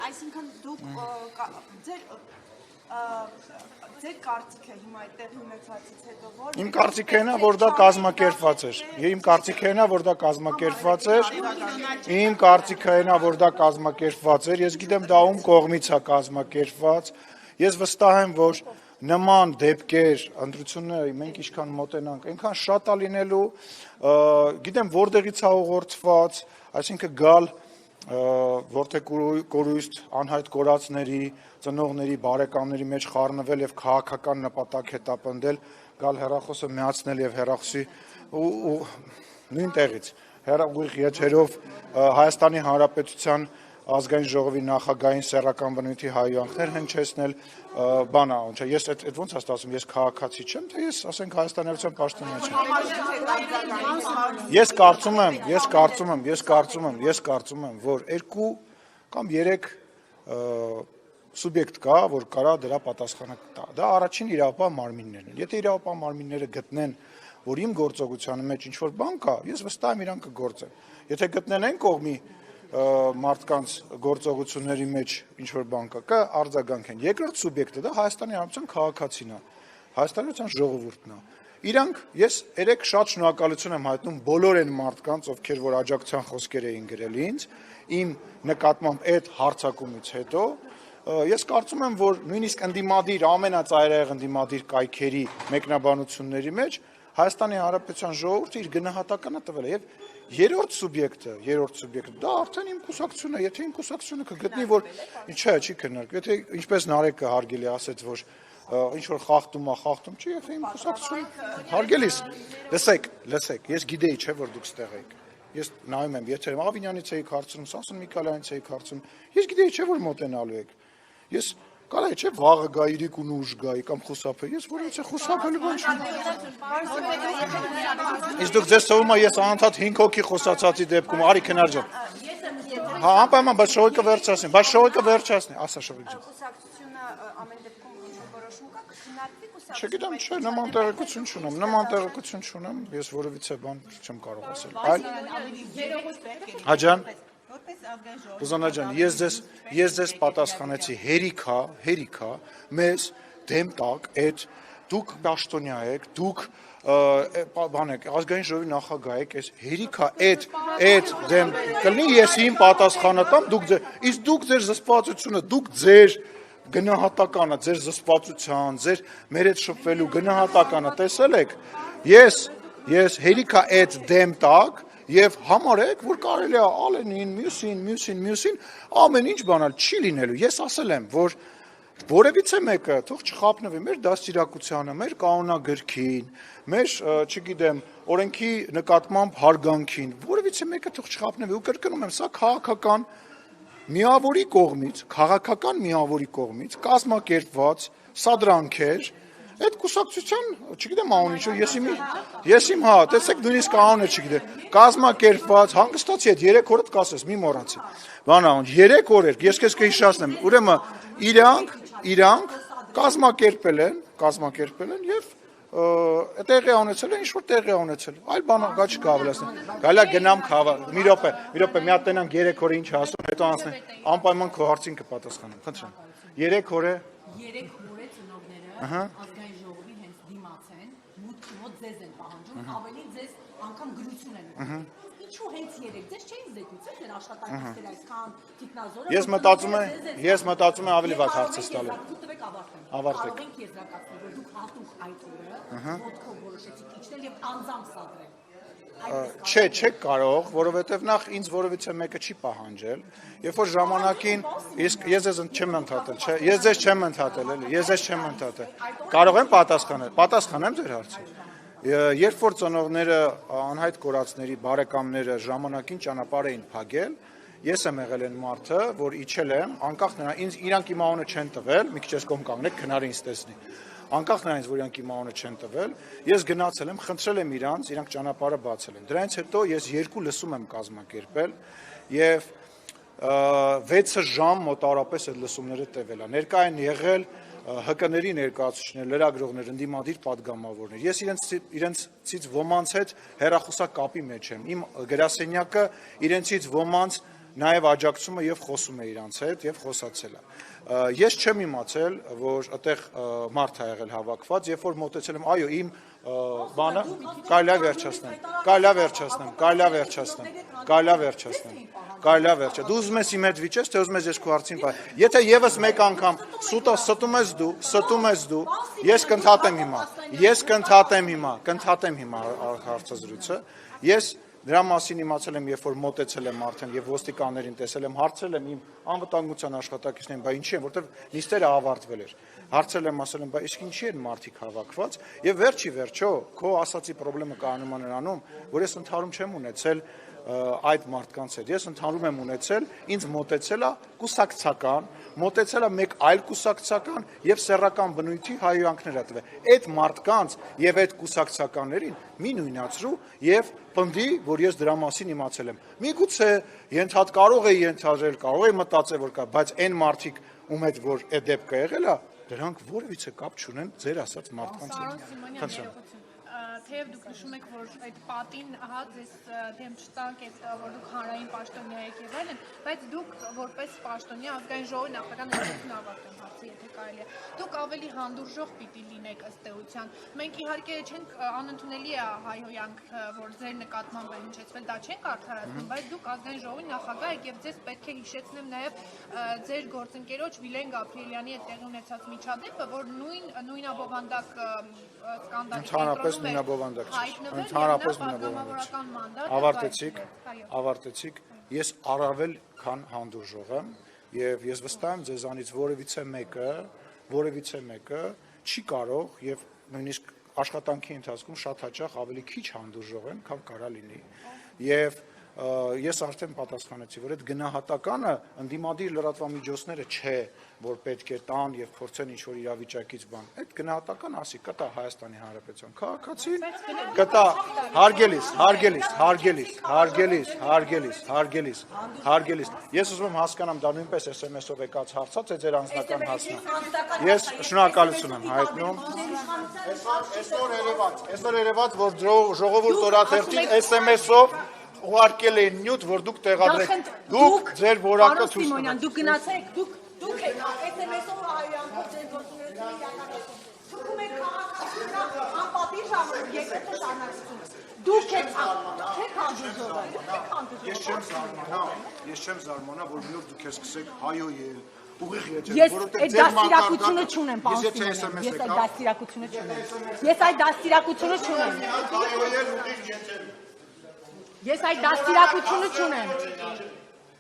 Այսինքն դուք ձեր կարծիքը հիմա այդտեղի ունեցածից հետո որ Իմ կարծիքը նա որ դա կազմակերպված էր։ Իմ կարծիքը նա որ դա կազմակերպված էր։ Իմ կարծիքը նա որ դա կազմակերպված էր։ Ես գիտեմ դա ում կողմից է կազմակերպված։ Ես վստահ եմ որ նման դեպքեր ընտրությունները մենք ինչքան մոտենանք, այնքան շատ է լինելու, գիտեմ որտեղից է ուղղորդված, այսինքն գալ որդեկորույստ անհայտ կորածների, ծնողների, բարեկամների մեջ խառնվել եւ քաղաքական նպատակ հետապնդել, գալ հեռախոսը միացնել եւ հեռախոսի ու նույն տեղից հեռախուղ եթերով Հայաստանի Հանրապետության ազգային ժողովի նախագահային սեռական բնույթի հայհոյանքներ հնչեցնել, բանա, ես այդ ոնց է ստացվում, ես քաղաքացի չեմ, թե ես ասենք Հայաստանի Հանրապետության պաշտոնյա չեմ։ Ես կարծում եմ, որ 2 կամ 3 սուբյեկտ կա, որ կարա դրա պատասխանը տա։ Դա առաջին իրավապահ մարմիններն են։ Եթե իրավապահ մարմինները գտնեն, որ իմ գործողության մեջ ինչ-որ բան կա, ես վստահ եմ իրանք կգործեն։ Եթե գտնեն այն կողմի մարդկանց գործողությունների մեջ ինչ-որ բան կա, արձագանքեն։ Երկրորդ սուբյեկտը դա Հայաստանի Հանրապետության քաղաքացին է, Հայաստանի Հանրապետության ժողովուրդն է։ Իրանք ես 3 շատ շնորհակալություն եմ հայտնում բոլոր այն մարդկանց, ովքեր որ աջակցության խոսքեր էին գրել ինձ, իմ նկատմամբ այդ հարձակումից հետո, ես կարծում եմ, որ նույնիսկ ընդդիմադիր ամենածայրահեղ ընդդիմադիր կայքերի մեկնաբանությունների մեջ Հայաստանի Հանրապետության ժողովուրդը իր գնահատականը տվել է եւ երրորդ սուբյեկտը դա արդեն իմ կուսակցությունն է, եթե իմ կուսակցությունը կգտնի որ չի քննարկվում, եթե ինչպես Նարեկը հարգելի ասեց, որ ինչ որ խախտում չի, եթե իմ կուսակցությունը հարգելիս, լսեք, ես գիտեի չէ որ դուք ստեղ եք։ Ես նայում եմ եթերում Ավինյանից էիք հարցնում, Սամսոն Միքայելյանից էիք հարցնում, ես գիտեի չէ որ մոտենալու եք։ Ես կարա չէ վաղը գա իրիկ ու ուժ գայի կամ խուսափե, ես որից է խուսափելու բան չունեմ։ Իսկ դուք ձեզ թվում է ես անընդհատ 5 հոգի խոսացածի դեպքում արի քնար ջան։ Հա, անպայման, բայց շողիկը վերջացնի, ասա շողիկ ջան։ Կուսակցությունը ամեն դեպքում ինչ որոշում կա, կքննարկվի կուսակցությունը։ Չգիտեմ, չէ, նման տեղեկություն չունեմ, ես որևիցե բան չեմ կարող ասել։ Այլ Հաջան Ուզանա ջան, ես ձեզ պատասխանեցի հերիքա, մեզ դեմ տակ այդ դուք պաշտոնյա եք, դուք բան եք, ազգային ժողովի նախագահ եք, այս հերիքա այդ դեմ կլինի ես իմ պատասխանը տամ, իսկ դուք ձեր զսպվածությունը, դուք ձեր գնահատականը, ձեր զսպվածության, ձեր մեր հետ շփվելու գնահատականը տեսել եք, ես հերիքա այդ դեմ տակ Եվ համարեք, որ կարելի է Ալենին, մյուսին, ամեն ինչ բանալ չի լինելու։ Ես ասել եմ, որ որևիցե մեկը թող չխափնվի մեր դաստիարակությանը, մեր կանոնագրքին, մեր, չգիտեմ, օրենքի նկատմամբ հարգանքին, որևիցե մեկը թող չխափնվի ու կրկնում եմ, սա քաղաքական միավորի կողմից կազմակերպված սադրանքեր Այդ կուսակցության, չգիտեմ անունը, ես իմ տեսեք նույնիսկ անունը չգիտեմ, կազմակերպված, հանգստացի այդ 3 օրդ կասես, մի մոռացի, բանան, 3 օր էր, ես քեզ կհիշեցնեմ, ուրեմն իրանք կազմակերպել են եւ տեղի ունեցել են, ինչ-որ տեղի ունեցել, այլ բան գա չկա ավելացնել, գալա գնամ քավա, մի րոպե, մի հատ տենանք 3 օրը ինչ ասում, հետո անցնենք, անպայման քո հարցին կպատասխանեմ, խնդրեմ, 3 օր է ազգային ժողովի հենց դիմաց են, մոտ ձեզ են պահանջում, ավելի ձեզ անգամ գրություն են ուղղում։ Ինչու հենց 3 ձեզ չէին զեկուցել ձեր աշխատանքները այսքան թիկնազորը։ Ես մտածում եմ ավելի վատ հարցս տալու։ Ավարտեք։ Կարող ենք եզրակացնել, որ դուք հատուկ այդ օրը ոտքով որոշեցիք իջնել եւ անձամբ սադրել։ Չէ, չեք կարող, որովհետև նախ ինձ որևիցե մեկը չի պահանջել, երբ որ ժամանակին, իսկ ես ձեզ չեմ ընդհատել, չէ, ես ձեզ չեմ ընդհատել, կարող եմ պատասխանեմ ձեր հարցին, երբ որ ծնողները անհայտ կորածների բարեկամները ժամանակին ճանապարհ էին փակել, ես եմ եղել այն մարդը, որ իջել եմ, անկախ նրանից իրանք իմ անունը չեն տվել, մի քիչ ես կողմ կանգնեք, քնարը ինձ տեսնի Անկախ նրանից, որ իրանք իմ անունը չեն տվել, ես գնացել եմ, խնդրել եմ իրանք ճանապարհը բացել են։ Դրանից հետո ես 2 լսում եմ կազմակերպել եւ 6 ժամ մոտավորապես այդ լսումները տևել է։ Ներկա են եղել ՀԿ-ների ներկայացուցիչներ, լրագրողներ, ընդդիմադիր падգամավորներ։ Ես իրենցից ոմանց հետ հեռախոսակապի մեջ եմ։ Իմ գրասենյակը իրենցից ոմանց նաև աջակցում է եւ խոսում է իրանց հետ եւ խոսացել է։ Ես չեմ իմացել, որ այդտեղ մարդ է եղել հավաքված, երբ որ մոտեցել եմ, այո, իմ բանը կարելի է վերջացնեմ։ Դու ուզում ես իմ հետ վիճես, թե ուզում ես ես քո հարցին պայ։ Եթե եւս մեկ անգամ ստում ես դու, ես կընդհատեմ հիմա հարցազրույցը։ Ես դրա մասին իմացել եմ, երբ որ մոտեցել եմ արդեն եւ ոստիկաններին տեսել եմ, հարցրել եմ իմ անվտանգության աշխատակիցներին, բա ինչի են, որտեվ նիստերը ավարտվել էր։ Հարցրել եմ, ասել եմ, բա իսկ ինչի են մարդիկ հավաքված, եւ վերջի վերջո քո ասացի խնդրումը կայանում է նրանում, որ ես ընդհանրում չեմ ունեցել այդ մարդկանց հետ։ Ես ընդհանրում եմ ունեցել, ինձ մոտեցել է կուսակցական, մոտեցել է մեկ այլ կուսակցական եւ սեռական բնույթի հայհոյանքներ տվել։ Այդ մարդկանց եւ այդ կուսակցականներին մի նույնացրու եւ պնդի, որ ես դրա մասին իմացել եմ։ Միգուցե կարող է ենթադրել, կարող է մտածել, որ կա, բայց այն մարդիկ, ում հետ որ այդ դեպքը եղել է, դրանք որևիցե կապ չունեն ձեր ասած մարդկանց հետ։ Թեև դուք նշում եք, որ այդ պատին ձեզ դեմ չտանք, որ դուք հանրային պաշտոնյա եք եւ այլն, բայց դուք որպես պաշտոնյա ազգային ժողովի նախագահ ներկայացուցիչ ավարտեմ հարցը, եթե կարելի է։ Դուք ավելի հանդուրժող պիտի լինեք ըստ էության։ Մենք իհարկե չենք անընդունելի է հայհոյանք, որ ձեր նկատմամբ է հնչեցվել, դա չենք արդարացնում, բայց դուք ազգային ժողովի նախագահ եք եւ ձեզ պետք է հիշեցնեմ նաեւ ձեր գործընկերոջ Վիլեն Գաբրիելյանի հետ տեղի ունեցած միջադեպը, որ նույն աբովանդակ սկանդալի Ավարտեցիք, ես առավել քան հանդուրժող եմ եւ ես վստահ եմ ձեզանից որևիցե մեկը չի կարող եւ նույնիսկ աշխատանքի ընթացքում շատ հաճախ ավելի քիչ հանդուրժող եմ, քան կարա լինի։ Եվ ես արդեն պատասխանեցի, որ այդ գնահատականը ընդդիմադիր լրատվամիջոցները չէ, որ պետք է տան եւ փորձեն ինչ-որ իրավիճակից բան։ Այդ գնահատական ասի կտա Հայաստանի Հանրապետության քաղաքացին, կտա հարգելիս։ Ես ուզում եմ հասկանամ, դա նույնպես SMS-ով եկած հարցած է ձեր անձնական հասնա։ Ես շնորհակալություն եմ հայտնում։ Այսօր երևաց, որ ժողովուրդ օրաթերթին SMS-ով ուղարկել էին նյութ, որ դուք տեղադրեք։ Դուք ձեր որակը ցույց տվեք։ Դուք գնացեք, դուք եք SMS-ով հայրանքով ձեր գործունեությունը իրականացնում։ Դուք եք քաղաքացիական անպատիժ անում, եկեք շարունակություն։ Դուք եք հանդուրժողը։ Ես չեմ զարմանա, որ մի օր դուք սկսեք հայոյել, ուղիղ եթեր, Ես որովհետև այդ դաստիարակությունը չունեմ, պարոն Սիմոնյան, ես այդ դաստիարակությունը չունեմ։ հայոյել ուղիղ եթեր։ Ես այդ դաստիարակությունը չունեմ։